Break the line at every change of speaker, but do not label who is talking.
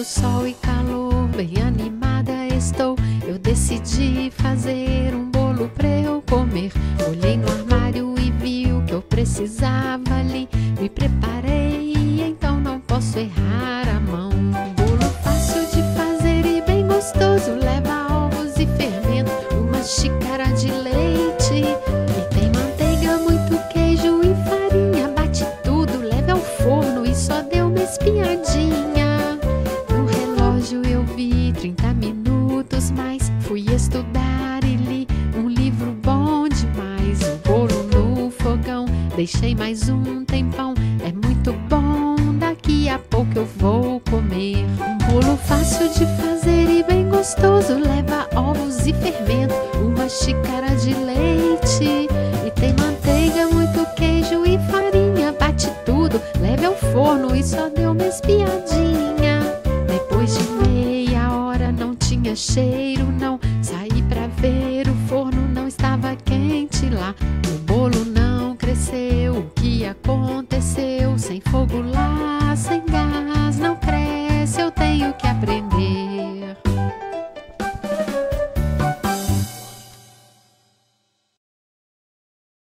do sol e calor, bem animada estou. Eu decidi fazer um bolo pra eu comer. Olhei no armário e vi o que eu precisava ali. Me preparei, então não posso errar a mão. Um bolo fácil de fazer e bem gostoso. Leva ovos e fermento, uma xícara de leite. E tem manteiga, muito queijo e farinha. Bate tudo, leva ao forno e só dê uma espiadinha. No relógio eu vi 30 minutos, mas fui estudar e li um livro bom demais. O bolo no fogão, deixei mais um tempão. É muito bom, daqui a pouco eu vou comer. Um bolo fácil de fazer e bem gostoso. Leva ovos e fermento, uma xícara de leite. E tem manteiga, muito queijo e farinha. Bate tudo, leve ao forno e só dê uma espiadinha. Depois de meia hora não tinha cheiro não.